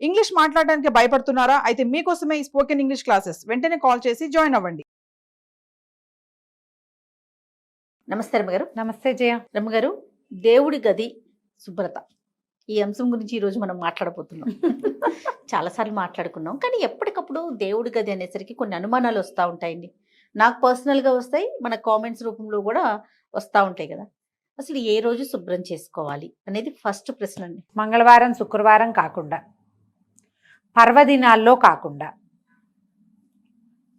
English మాట్లాడడానికి భయపడుతున్నారా? అయితే మీకోసమే ఈ స్పోకెన్ ఇంగ్లీష్ క్లాసెస్. వెంటనే కాల్ చేసి జాయిన్ అవ్వండి. నమస్తే రమ్మగారు. నమస్తే జయ. రమ్మగారు, దేవుడి గది శుభ్రత ఈ అంశం గురించి ఈరోజు మనం మాట్లాడబోతున్నాం. చాలాసార్లు మాట్లాడుకున్నాం, కానీ ఎప్పటికప్పుడు దేవుడి గది అనేసరికి కొన్ని అనుమానాలు వస్తూ ఉంటాయండి. నాకు పర్సనల్గా వస్తాయి, మన కామెంట్స్ రూపంలో కూడా వస్తూ ఉంటాయి కదా. అసలు ఏ రోజు శుభ్రం చేసుకోవాలి అనేది ఫస్ట్ ప్రశ్న అండి. మంగళవారం శుక్రవారం కాకుండా, పర్వదినాల్లో కాకుండా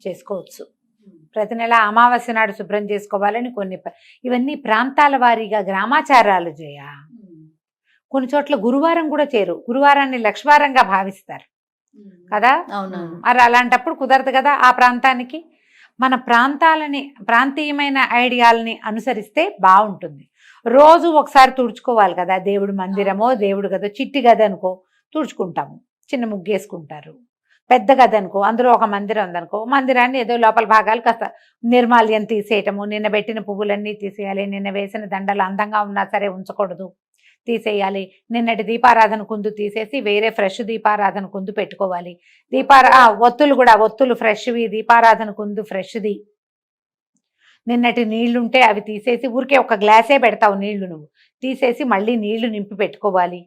చేసుకోవచ్చు. ప్రతి నెల అమావాస్య నాడు శుభ్రం చేసుకోవాలని కొన్ని ఇవన్నీ ప్రాంతాల వారీగా గ్రామాచారాలు జయ. కొన్ని చోట్ల గురువారం కూడా చేరు, గురువారాన్ని లక్ష్వారంగా భావిస్తారు కదా. మరి అలాంటప్పుడు కుదరదు కదా. ఆ ప్రాంతానికి మన ప్రాంతీయమైన ఐడియాలని అనుసరిస్తే బాగుంటుంది. రోజు ఒకసారి తుడుచుకోవాలి కదా. దేవుడి మందిరమో దేవుడు గదో, చిట్టి గది అనుకో తుడుచుకుంటాము, చిన్న ముగ్గేసుకుంటారు. పెద్ద గది అనుకో, అందులో ఒక మందిరం ఉందనుకో, మందిరాన్ని ఏదో లోపల భాగాలు కాస్త నిర్మాల్యం తీసేయటము, నిన్న పెట్టిన పువ్వులన్నీ తీసేయాలి, నిన్న వేసిన దండలు అందంగా ఉన్నా సరే ఉంచకూడదు, తీసేయాలి. నిన్నటి దీపారాధన కుందు తీసేసి వేరే ఫ్రెష్ దీపారాధన కుందు పెట్టుకోవాలి. ఒత్తులు కూడా, ఒత్తులు ఫ్రెష్వి, దీపారాధన కుందు ఫ్రెష్ది. నిన్నటి నీళ్లుంటే అవి తీసేసి, ఊరికే ఒక గ్లాసే పెడతావు నీళ్లు, నువ్వు తీసేసి మళ్ళీ నీళ్లు నింపి పెట్టుకోవాలి.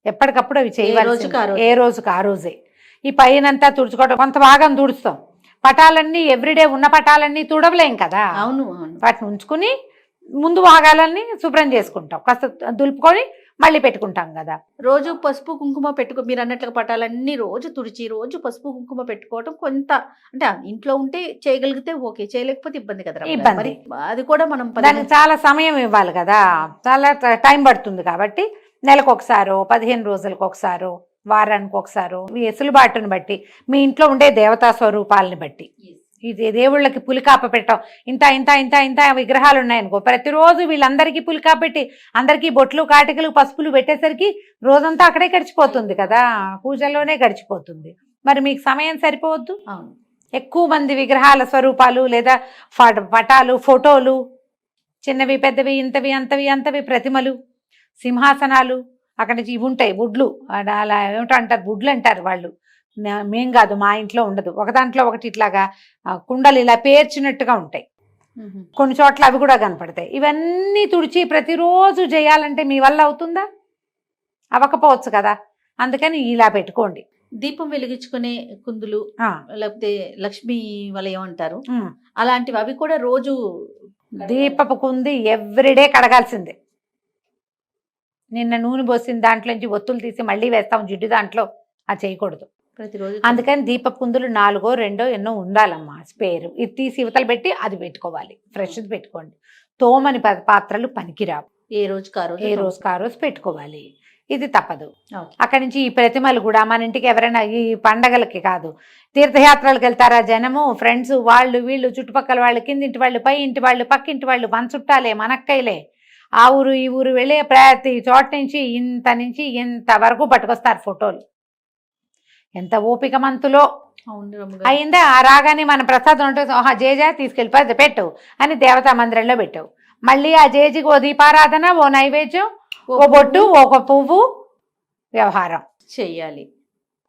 ఎప్పటికప్పుడు అవి చేయవలసి, ఏ రోజుకి ఆ రోజే. ఈ పైనంతా తుడుచుకోవడం, కొంత భాగం తుడుస్తాం. పటాలన్నీ ఎవ్రీడే ఉన్న పటాలన్నీ తుడవలేం కదా. అవును, వాటిని ఉంచుకుని ముందు భాగాలన్నీ శుభ్రం చేసుకుంటాం, కాస్త దులుపుకొని మళ్ళీ పెట్టుకుంటాం కదా. రోజు పసుపు కుంకుమ మీరు అన్నట్లుగా పటాలన్నీ రోజు తుడిచి రోజు పసుపు కుంకుమ పెట్టుకోవడం కొంత, అంటే ఇంట్లో ఉంటే చేయగలిగితే ఓకే, చేయలేకపోతే ఇబ్బంది కదా. ఇబ్బంది. అది కూడా మనం దానికి చాలా సమయం ఇవ్వాలి కదా, చాలా టైం పడుతుంది. కాబట్టి నెలకు ఒకసారో, 15 రోజులకు ఒకసారో, వారానికి ఒకసారో, మీ ఎసులుబాటును బట్టి, మీ ఇంట్లో ఉండే దేవతా స్వరూపాలని బట్టి, ఇది దేవుళ్ళకి పులికాప పెట్టాం, ఇంత ఇంత ఇంత ఇంత విగ్రహాలు ఉన్నాయనుకో, ప్రతిరోజు వీళ్ళందరికీ పులికాప పెట్టి అందరికీ బొట్లు కాటికలు పసుపులు పెట్టేసరికి రోజంతా అక్కడే గడిచిపోతుంది కదా, పూజల్లోనే గడిచిపోతుంది. మరి మీకు సమయం సరిపోవద్దు. ఎక్కువ మంది విగ్రహాల స్వరూపాలు లేదా పటాలు, ఫోటోలు, చిన్నవి పెద్దవి, ఇంతవి అంతవి అంతవి, ప్రతిమలు, సింహాసనాలు, అక్కడి నుంచి ఇవి ఉంటాయి బుడ్లు, అలా ఏమిటో అంటారు, బుడ్లు అంటారు వాళ్ళు, మేం కాదు, మా ఇంట్లో ఉండదు. ఒక దాంట్లో ఒకటి ఇట్లాగా కుండలు ఇలా పేర్చినట్టుగా ఉంటాయి, కొన్ని చోట్ల అవి కూడా కనపడతాయి. ఇవన్నీ తుడిచి ప్రతిరోజు చేయాలంటే మీ వల్ల అవుతుందా? అవ్వకపోవచ్చు కదా. అందుకని ఇలా పెట్టుకోండి. దీపం వెలిగించుకునే కుందులు, లేకపోతే లక్ష్మీ వలయం అంటారు, అలాంటివి, అవి కూడా రోజు దీపపు కుంది ఎవ్రీడే కడగాల్సిందే. నిన్న నూనె పోసిన దాంట్లోంచి ఒత్తులు తీసి మళ్ళీ వేస్తాం జిడ్డు దాంట్లో, అది చేయకూడదు ప్రతిరోజు. అందుకని దీప కుందులు 4 2 ఎన్నో ఉండాలమ్మా, స్పేరు. ఇది తీసి ఇవతలు పెట్టి అది పెట్టుకోవాలి, ఫ్రెష్ది పెట్టుకోండి. తోమని పాత్రలు పనికిరావు, ఏ రోజుకి ఆ రోజు పెట్టుకోవాలి. ఇది తప్పదు. అక్కడి నుంచి ఈ ప్రతిమలు కూడా మన ఇంటికి ఎవరైనా ఈ పండగలకి కాదు, తీర్థయాత్రలకు వెళ్తారా జనము, ఫ్రెండ్స్, వాళ్ళు వీళ్ళు, చుట్టుపక్కల వాళ్ళు, కిందింటి వాళ్ళు, పై ఇంటి వాళ్ళు, పక్కింటి వాళ్ళు, మన చుట్టాలే, మనక్కైలే, ఆ ఊరు ఈ ఊరు వెళ్ళే ప్రతి చోట నుంచి ఇంత వరకు పట్టుకొస్తారు ఫోటోలు. ఎంత ఓపిక మంతులో అయిందా. ఆ రాగానే మన ప్రసాదం ఉంటుంది, జేజా తీసుకెళ్ళిపోయి పెట్టు అని దేవతా మందిరంలో పెట్టావు. మళ్ళీ ఆ జేజికి ఓ దీపారాధన, ఓ నైవేద్యం, ఓ బొట్టు, ఒక పువ్వు, వ్యవహారం చెయ్యాలి.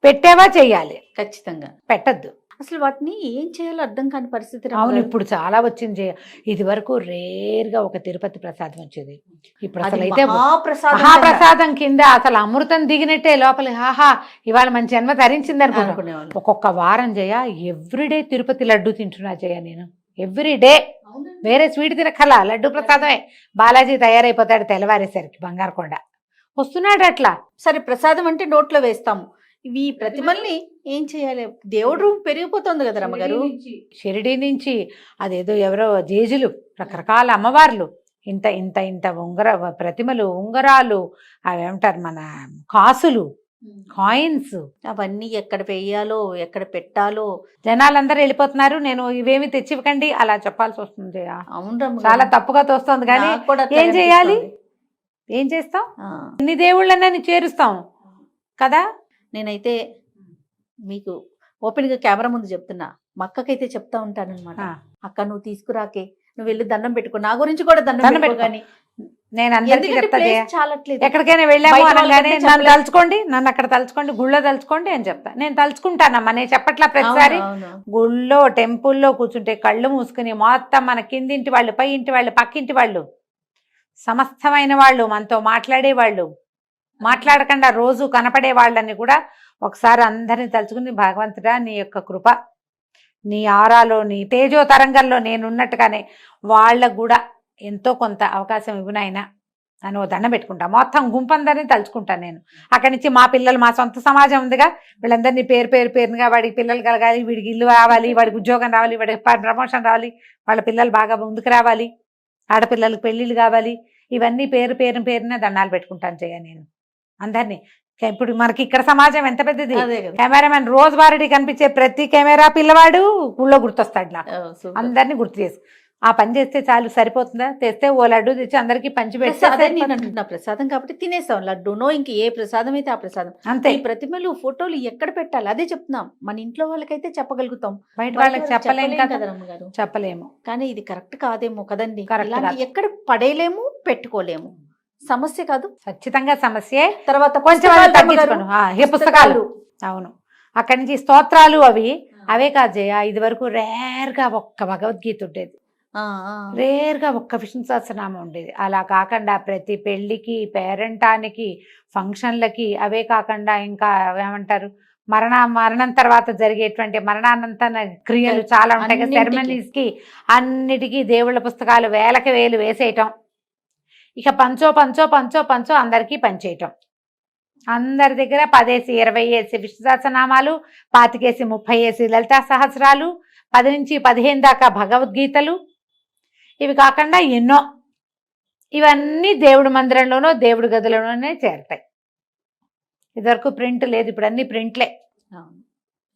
పెట్టావా చెయ్యాలి, ఖచ్చితంగా. పెట్టద్దు. అసలు వాటిని ఏం చేయాలో అర్థం కాని పరిస్థితి. అవును, ఇప్పుడు చాలా వచ్చింది. ఇది వరకు రేర్గా ఒక తిరుపతి ప్రసాదం వచ్చేది, ఇప్పుడు అసలు అయితే మహాప్రసాదం కింద అసలు అమృతం దిగినట్టే లోపల. హాహా, ఇవాళ మన జన్మ ధరించింది అనుకునేవాళ్ళు. ఒక్కొక్క వారం జయ ఎవ్రీడే తిరుపతి లడ్డు తింటున్నా జయ నేను, ఎవ్రీడే. వేరే స్వీట్ తినకల లడ్డు ప్రసాదమే. బాలాజీ తయారైపోతాడు తెల్లవారేసరికి, బంగారకొండ వస్తున్నాడు అట్లా. సరే, ప్రసాదం అంటే నోట్లో వేస్తాము, ఇవి ప్రతిమల్ని ఏం చేయాలి? దేవుడు పెరిగిపోతుంది కదా రమ్మగారు. షిరిడి నుంచి అదేదో ఎవరో జేజులు, రకరకాల అమ్మవార్లు, ఇంత ఇంత ఇంత ప్రతిమలు, ఉంగరాలు, అవి ఏమంటారు మన కాసులు, కాయిన్స్, అవన్నీ ఎక్కడ వేయాలో ఎక్కడ పెట్టాలో జనాలందరూ వెళ్ళిపోతున్నారు. నేను ఇవేమి తెచ్చివ్వకండి అలా చెప్పాల్సి వస్తుంది. అవును, చాలా తప్పుగా తోస్తుంది. కానీ ఏం చేయాలి, ఏం చేస్తాం? ఇన్ని దేవుళ్ళని చేరుస్తాం కదా. నేనైతే మీకు ఓపెన్గా కెమెరా ముందు చెప్తున్నా, మా అక్కకైతే చెప్తా ఉంటాను అనమాట, అక్క నువ్వు తీసుకురాకే, నువ్వు వెళ్ళి దండం పెట్టుకో, నా గురించి కూడా దండం పెట్టుకో, కానీ నేను అందరికీ ఎందుకంటే చెప్తా place జయ. చాలట్లేదు. ఎక్కడికైనా వెళ్ళాము బయట అనగానే వాళ్ళకంటే నన్ను చెప్పలేం. తలుచుకోండి, నన్ను అక్కడ తలుచుకోండి, గుళ్ళో తలుచుకోండి అని చెప్తా. నేను తలుచుకుంటానమ్మా, నేను చెప్పట్లా ప్రతిసారి. అవును. గుళ్ళో టెంపుల్లో కూర్చుంటే కళ్ళు మూసుకుని మొత్తం మన కిందింటి వాళ్ళు, పై ఇంటి వాళ్ళు, పక్కింటి వాళ్ళు, సమస్తమైన వాళ్ళు, మనతో మాట్లాడే వాళ్ళు, మాట్లాడకుండా రోజు కనపడే వాళ్ళని కూడా ఒకసారి అందరిని తలుచుకుని, భగవంతుడా నీ యొక్క కృప, నీ ఆరాలో, నీ తేజో తరంగంలో నేనున్నట్టుగానే వాళ్ళకు కూడా ఎంతో కొంత అవకాశం ఇవ్వనైనా అని ఓ దండం పెట్టుకుంటా. మొత్తం గుంపందరినీ తలుచుకుంటాను నేను. అక్కడి నుంచి మా పిల్లలు, మా సొంత సమాజం ఉందిగా, వీళ్ళందరినీ పేరుగా వాడికి పిల్లలు కలగాలి, వీడికి ఇల్లు రావాలి, వాడికి ఉద్యోగం రావాలి, వాడికి ప్రమోషన్ రావాలి, వాళ్ళ పిల్లలు బాగా ముందుకు రావాలి, ఆడపిల్లలకు పెళ్ళిళ్ళు కావాలి, ఇవన్నీ పేరున దండాలు పెట్టుకుంటాను జయ నేను అందరినీ. ఇప్పుడు మనకి ఇక్కడ సమాజం ఎంత పెద్దది. అదే కదా. కెమెరామెన్ రోజువారీ కనిపించే ప్రతి కెమెరా పిల్లవాడు ఊళ్ళో గుర్తొస్తాడు నాకు. super. అందరినీ గుర్తు చేసి ఆ పని చేస్తే చాలు, సరిపోతుందా? తెస్తే ఓ లడ్డు తెచ్చి అందరికి పంచి ప్రసాదం నేను పెడితే అంటున్నా, ప్రసాదం కాబట్టి తినేస్తాం. లడ్డూనో ఇంక ఏ ప్రసాదం అయితే ఆ ప్రసాదం. అంతే. ఈ ప్రతిమలు ఫోటోలు ఎక్కడ పెట్టాలి అదే చెప్తున్నాం. మన ఇంట్లో వాళ్ళకైతే చెప్పగలుగుతాం, బయట వాళ్ళకి చెప్పలేం కదా, కదా రమ్మగారు. చెప్పలేము. కానీ ఇది కరెక్ట్ కాదేమో కదండి. Correct ఇలాంటి కాదు. ఎక్కడ పడేయలేము, పెట్టుకోలేము. సమస్య కాదు. ఖచ్చితంగా సమస్యే. తర్వాత కొంచెం పుస్తకాలు తగ్గించుకోను. ఏ పుస్తకాలు, అవును. అక్కడి నుంచి స్తోత్రాలు అవే కాదు జయ. ఇది వరకు రేర్గా ఒక్క భగవద్గీత ఉండేది, ఆ, ఆ. రేర్గా ఒక్క విష్ణు సహస్రనామం ఉండేది. అలా కాకుండా ప్రతి పెళ్లికి, పేరెంటానికి, ఫంక్షన్లకి, అవే కాకుండా ఇంకా ఏమంటారు, మరణం తర్వాత జరిగేటువంటి మరణానంతర క్రియలు చాలా ఉంటాయి కదా, అన్నింటికి. సెరమనీస్ కి అన్నిటికీ దేవుళ్ళ పుస్తకాలు వేలకి వేలు వేసేయటం. ఇక పంచో అందరికీ పంచేయటం. అందరి దగ్గర 10 20 విష్ణు సహస్రనామాలు, 25 30 లలితా సహస్రాలు, 10 నుంచి 15 దాకా భగవద్గీతలు, ఇవి కాకుండా ఎన్నో. ఇవన్నీ దేవుడి మందిరంలోనో దేవుడి గదిలోనే చేరతాయి. ఇదివరకు ప్రింట్ లేదు, ఇప్పుడు అన్ని ప్రింట్లే. అవును.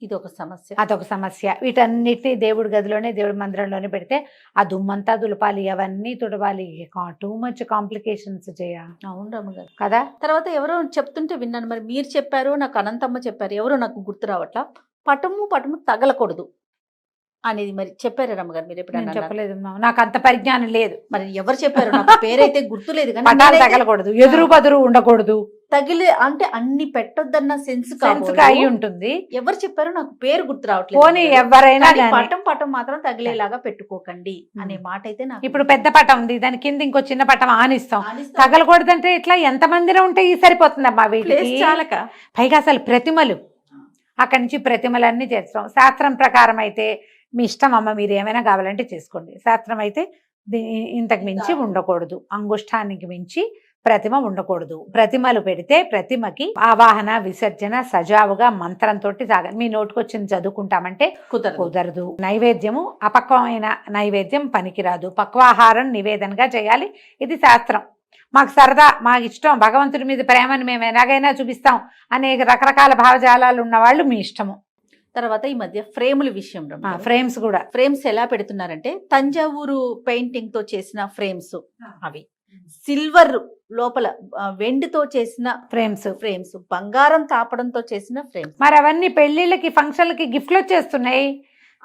ఇది ఒక సమస్య. అదొక సమస్య. వీటన్నిటిని దేవుడి గదిలోనే, దేవుడి మందిరంలోనే పెడితే ఆ దుమ్మంతా దులపాలి, అవన్నీ తుడవాలి, టూ మచ్ కాంప్లికేషన్స్ చేయ. అవును రమ్మగారు. కదా. తర్వాత ఎవరో చెప్తుంటే విన్నాను, మరి మీరు చెప్పారు, నాకు అనంతమ్మ చెప్పారు, ఎవరో నాకు గుర్తు రావట్లా, పటము తగలకూడదు అనేది మరి చెప్పారు రమ్మగారు. మీరు నేను ఎప్పుడన్నా చెప్పలేదు, నాకు అంత పరిజ్ఞానం లేదు. మరి ఎవరు చెప్పారు? నాకు పేరైతే గుర్తులేదు కానీ పటాలు నేనైతే తగలకూడదు, ఎదురు బదురు ఉండకూడదు, తగిలే అంటే అన్ని పెట్టొద్దన్న సెన్స్ సెన్స్గా అయి ఉంటుంది. ఎవరు చెప్పారు? నాకు పేరు గుర్తు రావట్లేదు. పోనీ ఎవరైనా కానీ గానీ. పటం మాత్రం తగిలేలాగా పెట్టుకోకండి అనే మాట అయితే నాకు ఇప్పుడు పెద్ద పటం ఉంది, దాని కింద ఇంకో చిన్న పటం ఆనిస్తాం. ఆనిస్తాం. తగలకూడదంటే ఇట్లా ఎంత మందిలో ఉంటే ఈ సరిపోతుందమ్మా ప్లేస్ వీటికి. చాలక. పైగా అసలు ప్రతిమలు, అక్కడి నుంచి ప్రతిమలన్నీ చేస్తాం. శాస్త్రం ప్రకారం అయితే మీ ఇష్టం అమ్మ, మీరు ఏమైనా కావాలంటే చేసుకోండి. శాస్త్రం అయితే ఇంతకు మించి ఉండకూడదు, అంగుష్టానికి మించి ప్రతిమ ఉండకూడదు. ప్రతిమలు పెడితే ప్రతిమకి ఆవాహన విసర్జన సజావుగా మంత్రంతో సాగాలి. మీ నోటికొచ్చింది చదువుకుంటామంటే కుదరదు. నైవేద్యము అపక్వమైన నైవేద్యం పనికిరాదు, పక్వాహారం నివేదనగా చేయాలి. ఇది శాస్త్రం. మాకు సరదా, మాకు ఇష్టం, భగవంతుడి మీద ప్రేమను మేము ఎలాగైనా చూపిస్తాం అనేక రకరకాల భావజాలాలు ఉన్న వాళ్ళు మీ ఇష్టము. తర్వాత ఈ మధ్య ఫ్రేముల విషయం, ఫ్రేమ్స్ కూడా, ఫ్రేమ్స్ ఎలా పెడుతున్నారంటే తంజావూరు పెయింటింగ్ తో చేసిన ఫ్రేమ్స్, అవి సిల్వర్ లోపల వెండితో చేసిన ఫ్రేమ్స్, బంగారం తాపడంతో చేసిన ఫ్రేమ్స్. మరి అవన్నీ పెళ్లిళ్ళకి, ఫంక్షన్లకి గిఫ్ట్లు వచ్చేస్తున్నాయి.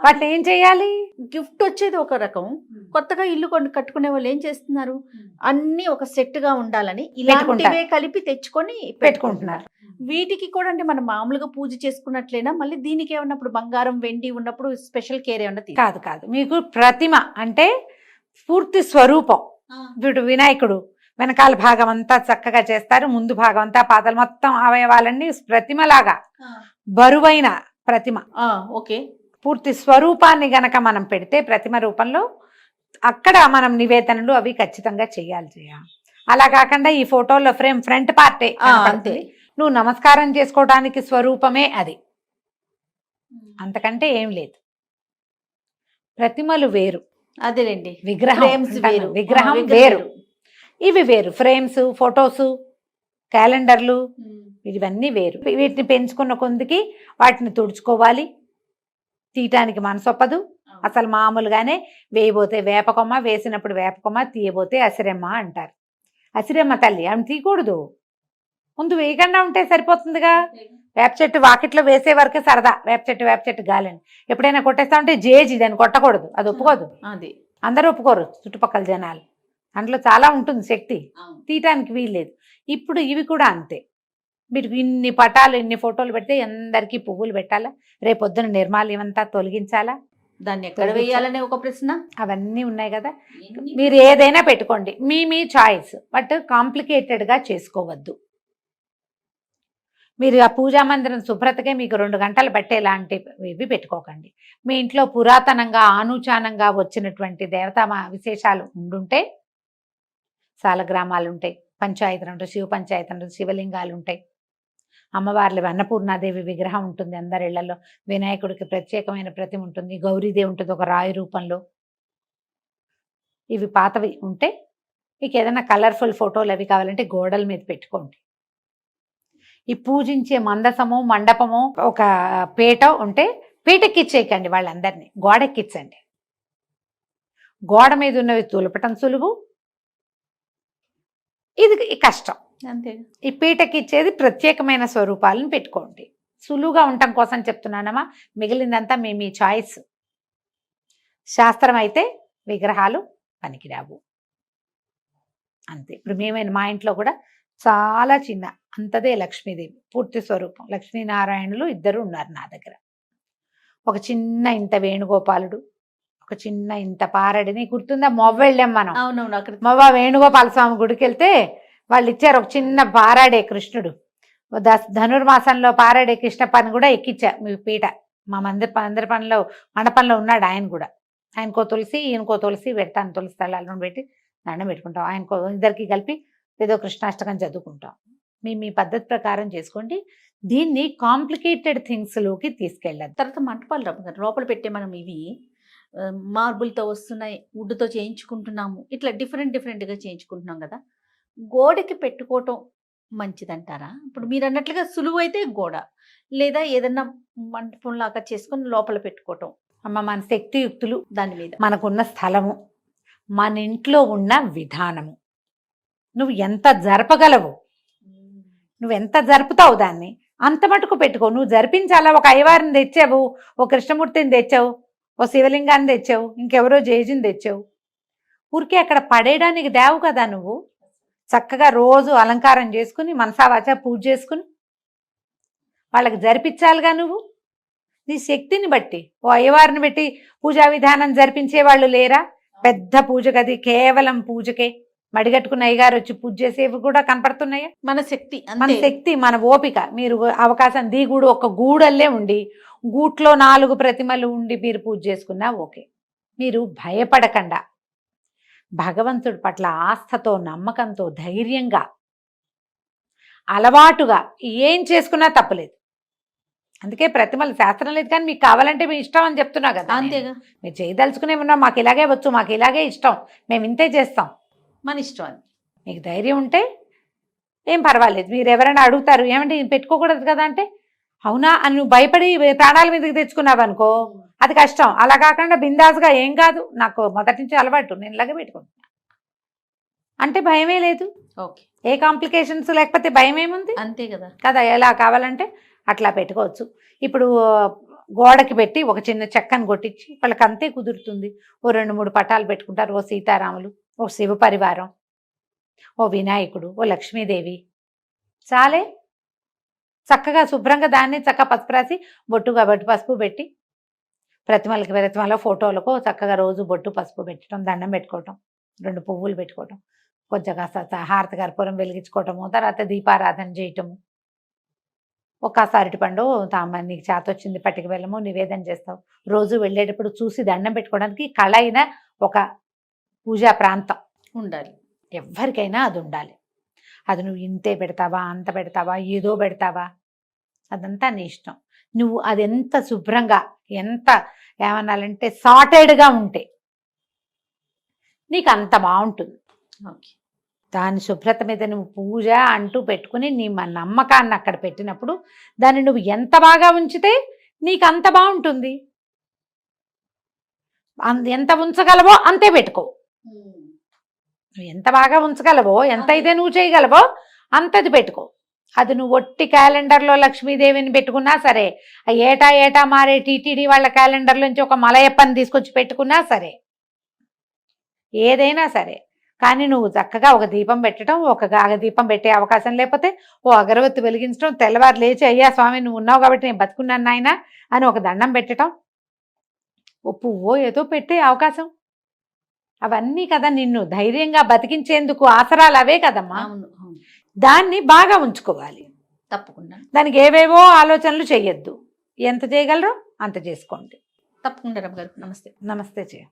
వాటిని ఏం చేయాలి? గిఫ్ట్ వచ్చేది ఒక రకం, కొత్తగా ఇల్లు కట్టుకునే వాళ్ళు ఏం చేస్తున్నారు, అన్ని ఒక సెట్ గా ఉండాలని ఇలాంటివే కలిపి తెచ్చుకొని పెట్టుకుంటున్నారు. వీటికి కూడా అంటే మనం మామూలుగా పూజ చేసుకున్నట్లయినా మళ్ళీ దీనికి ఏమన్నప్పుడు బంగారం వెండి ఉన్నప్పుడు స్పెషల్ కేర్ ఏమన్నా కాదు. మీకు ప్రతిమ అంటే పూర్తి స్వరూపం. వీడు వినాయకుడు వెనకాల భాగం అంతా చక్కగా చేస్తారు, ముందు భాగం అంతా పాదాలు మొత్తం అవయవాలన్నీ ప్రతిమలాగా బరువైన ప్రతిమ. ఓకే. పూర్తి స్వరూపాన్ని గనక మనం పెడితే ప్రతిమ రూపంలో అక్కడ మనం నివేదనలు అవి ఖచ్చితంగా చేయాలి. అలా కాకుండా ఈ ఫోటోలో ఫ్రేమ్ ఫ్రంట్ పార్టే అంతే, నువ్వు నమస్కారం చేసుకోవడానికి స్వరూపమే అది, అంతకంటే ఏం లేదు. ప్రతిమలు వేరు, అదేలేండి, విగ్రహం వేరు, ఇవి వేరు. ఫ్రేమ్స్, ఫొటోస్, క్యాలెండర్లు ఇవన్నీ వేరు. వీటిని పెంచుకున్న కొందికి వాటిని తుడుచుకోవాలి, తీయటానికి మనసొప్పదు. అసలు మామూలుగానే వేయబోతే వేపకొమ్మ, వేసినప్పుడు వేపకొమ్మ, తీయబోతే అసిరెమ్మ అంటారు. అసిరెమ్మ తల్లి ఆమె తీయకూడదు, ముందు వేయకుండా ఉంటే సరిపోతుందిగా. వేప చెట్టు వాకిట్లో వేసే వరకే సరదా, వేప చెట్టు గాలని. ఎప్పుడైనా కొట్టేస్తా ఉంటే జేజి, దాన్ని కొట్టకూడదు, అది ఒప్పుకోదు. అది అందరూ ఒప్పుకోరు, చుట్టుపక్కల జనాలు. అందులో చాలా ఉంటుంది శక్తి, తీయటానికి వీల్లేదు. ఇప్పుడు ఇవి కూడా అంతే. మీరు ఇన్ని పటాలు ఇన్ని ఫోటోలు పెడితే అందరికీ పువ్వులు పెట్టాలా, రేపొద్దున నిర్మాల్యం అంతా తొలగించాలా, దాన్ని ఎక్కడ వేయాలనే ఒక ప్రశ్న. అవన్నీ ఉన్నాయి కదా. మీరు ఏదైనా పెట్టుకోండి, మీ చాయిస్, బట్ కాంప్లికేటెడ్గా చేసుకోవద్దు. మీరు ఆ పూజా మందిరం శుభ్రతకే మీకు 2 గంటలు పట్టేలాంటివి పెట్టుకోకండి. మీ ఇంట్లో పురాతనంగా ఆనుచానంగా వచ్చినటువంటి దేవతా విశేషాలు ఉండుంటే, సాలగ్రామాలు ఉంటాయి, పంచాయతీలు ఉంటాయి, శివ పంచాయతీ ఉంటాయి, శివలింగాలు ఉంటాయి, అమ్మవార్లు అన్నపూర్ణాదేవి విగ్రహం ఉంటుంది అందరి ఇళ్లలో, వినాయకుడికి ప్రత్యేకమైన ప్రతిమ ఉంటుంది, గౌరీదేవి ఉంటుంది ఒక రాయి రూపంలో. ఇవి పాతవి ఉంటే మీకు ఏదైనా కలర్ఫుల్ ఫోటోలు అవి కావాలంటే గోడల మీద పెట్టుకోండి. ఈ పూజించే మందసము మండపము ఒక పీట ఉంటే పీటెక్కిచ్చేయకండి, వాళ్ళందరినీ గోడెక్కించండి. గోడ మీద ఉన్నవి తులపటం సులువు, ఇది కష్టం. అంతే. ఈ పీటకిచ్చేది ప్రత్యేకమైన స్వరూపాలను పెట్టుకోండి. సులువుగా ఉండటం కోసం చెప్తున్నానమ్మా, మిగిలిందంతా మీ చాయిస్. శాస్త్రం అయితే విగ్రహాలు పనికిరావు అంతే. ఇప్పుడు మా ఇంట్లో కూడా చాలా చిన్న అంతదే లక్ష్మీదేవి పూర్తి స్వరూపం, లక్ష్మీనారాయణులు ఇద్దరు ఉన్నారు నా దగ్గర. ఒక చిన్న ఇంత వేణుగోపాలుడు, ఒక చిన్న ఇంత పారడిని గుర్తుందా, మొవ్వ వెళ్ళాం మనం. అవునవును. అక్కడ మొవ్వ వేణుగోపాల స్వామి గుడికి వెళ్తే వాళ్ళు ఇచ్చారు ఒక చిన్న పారాడే కృష్ణుడు. ధనుర్మాసంలో పారాడే కృష్ణ పని కూడా ఎక్కిచ్చా మీ పీట. మా మందిర మండపంలో ఉన్నాడు ఆయన కూడా. ఆయనకో తులసి ఈయనకో తులసి పెడతాను, తులసి తలాలను పెట్టి దండం పెట్టుకుంటాం. ఆయనకో ఇద్దరికి కలిపి ఏదో కృష్ణాష్టకం చదువుకుంటాం. మీ పద్ధతి ప్రకారం చేసుకోండి. దీన్ని కాంప్లికేటెడ్ థింగ్స్లోకి తీసుకెళ్ళదు. తర్వాత మంటపాలు రమ్మ లోపల పెట్టే మనం ఇవి మార్బుల్తో వస్తున్నాయి, వుడ్తో చేయించుకుంటున్నాము, ఇట్లా డిఫరెంట్గా చేయించుకుంటున్నాం కదా. గోడకి పెట్టుకోవటం మంచిదంటారా? ఇప్పుడు మీరు అన్నట్లుగా సులువు అయితే గోడ, లేదా ఏదన్నా మంటపం లాగా చేసుకొని లోపల పెట్టుకోవటం. అమ్మ, మన శక్తియుక్తులు, దాని మీద మనకున్న స్థలము, మన ఇంట్లో ఉన్న విధానము, నువ్వు ఎంత జరపగలవు, నువ్వు ఎంత జరుపుతావు దాన్ని అంత మటుకు పెట్టుకో. నువ్వు జరిపించాలా, ఒక అయ్యవారిని తెచ్చావు, ఓ కృష్ణమూర్తిని తెచ్చావు, ఓ శివలింగాన్ని తెచ్చావు, ఇంకెవరో జేజిని తెచ్చావు, ఊరికే అక్కడ పడేయడానికి దేవు కదా. నువ్వు చక్కగా రోజు అలంకారం చేసుకుని మనసావాచ పూజ చేసుకుని వాళ్ళకి జరిపించాలిగా. నువ్వు నీ శక్తిని బట్టి ఓ అయ్యవారిని పెట్టి పూజా విధానం జరిపించే వాళ్ళు లేరా? పెద్ద పూజ గది కేవలం పూజకే మడిగట్టుకున్న అయ్యగారు వచ్చి పూజ చేసేవి కూడా కనపడుతున్నాయా? మన శక్తి, మన శక్తి, మన ఓపిక. మీరు అవకాశం దిగుడు ఒక గూడల్లే ఉండి గూట్లో 4 ప్రతిమలు ఉండి మీరు పూజ చేసుకున్నా ఓకే. మీరు భయపడకుండా భగవంతుడి పట్ల ఆస్థతో నమ్మకంతో ధైర్యంగా అలవాటుగా ఏం చేసుకున్నా తప్పలేదు. అందుకే ప్రతిమలు శాస్త్రం లేదు, కానీ మీకు కావాలంటే మీ ఇష్టం అని చెప్తున్నా కదా. అంతేగా. మీరు చేయదలుచుకునే ఉన్నా, మాకు ఇలాగే వచ్చు, మాకు ఇలాగే ఇష్టం, మేము ఇంతే చేస్తాం, మన ఇష్టం అని మీకు ధైర్యం ఉంటే ఏం పర్వాలేదు. మీరు ఎవరైనా అడుగుతారు ఏమంటే పెట్టుకోకూడదు కదా అంటే, అవునా అని నువ్వు భయపడి ప్రాణాల మీదకి తెచ్చుకున్నావు అనుకో, అది కష్టం. అలా కాకుండా బిందాస్గా ఏం కాదు, నాకు మొదటి నుంచి అలవాటు, నేను ఇలాగే పెట్టుకుంటున్నా అంటే భయమే లేదు. ఓకే. ఏ కాంప్లికేషన్స్ లేకపోతే భయం ఏముంది? అంతే కదా. కదా, ఎలా కావాలంటే అట్లా పెట్టుకోవచ్చు. ఇప్పుడు గోడకి పెట్టి ఒక చిన్న చెక్కను కొట్టించి వాళ్ళకి అంతే కుదురుతుంది. ఓ 2-3 పటాలు పెట్టుకుంటారు, ఓ సీతారాములు, ఓ శివ పరివారం, ఓ వినాయకుడు, ఓ లక్ష్మీదేవి, చాలే. చక్కగా శుభ్రంగా దాన్ని చక్కగా పసుపు రాసి బొట్టుగా పసుపు పెట్టి ప్రతిమల ఫోటోలకు చక్కగా రోజు బొట్టు పసుపు పెట్టడం, దండం పెట్టుకోవటం, 2 పువ్వులు పెట్టుకోవటం, కొంచెం కాస్త హారతి కర్పూరం వెలిగించుకోవటము, తర్వాత దీపారాధన చేయటము, ఒక అరటిపండు నీకు చేత వచ్చింది పట్టుకు వెళ్ళము నివేదన చేస్తావు. రోజు వెళ్ళేటప్పుడు చూసి దండం పెట్టుకోవడానికి కళ అయిన ఒక పూజా ప్రాంతం ఉండాలి. ఎవరికైనా అది ఉండాలి. అది నువ్వు ఇంతే పెడతావా, అంత పెడతావా, ఏదో పెడతావా, అదంతా నీ ఇష్టం. నువ్వు అది ఎంత శుభ్రంగా, ఎంత ఏమన్నాలంటే సార్టెడ్గా ఉంటే నీకు అంత బాగుంటుంది. ఓకే. దాని శుభ్రత మీద నువ్వు పూజ అంటూ పెట్టుకుని నీ నమ్మకాన్ని అక్కడ పెట్టినప్పుడు దాన్ని నువ్వు ఎంత బాగా ఉంచితే నీకు అంత బాగుంటుంది. ఎంత ఉంచగలవో అంతే పెట్టుకో. నువ్వు ఎంత బాగా ఉంచగలవో, ఎంత అయితే నువ్వు చేయగలవో అంతది పెట్టుకో. అది నువ్వు ఒట్టి క్యాలెండర్లో లక్ష్మీదేవిని పెట్టుకున్నా సరే, ఏటా మారే టీటీడీ వాళ్ళ క్యాలెండర్లోంచి ఒక మలయప్పని తీసుకొచ్చి పెట్టుకున్నా సరే, ఏదైనా సరే కానీ నువ్వు చక్కగా ఒక దీపం పెట్టడం, ఒక దీపం పెట్టే అవకాశం లేకపోతే ఓ అగరవత్తి వెలిగించడం, తెల్లవారు లేచి అయ్యా స్వామి నువ్వు ఉన్నావు కాబట్టి నేను బతుకున్నాను నాయన అని ఒక దండం పెట్టడం, ఓ పువ్వో ఏదో పెట్టే అవకాశం, అవన్నీ కదా నిన్ను ధైర్యంగా బతికించేందుకు ఆసరాలు అవే కదమ్మా. అవును అవును, దాన్ని బాగా ఉంచుకోవాలి. తప్పకుండా దానికి ఏవేవో ఆలోచనలు చేయొద్దు. ఎంత చేయగలరో అంత చేసుకోండి. తప్పకుండా రమ్మగారు. నమస్తే. నమస్తే జయ.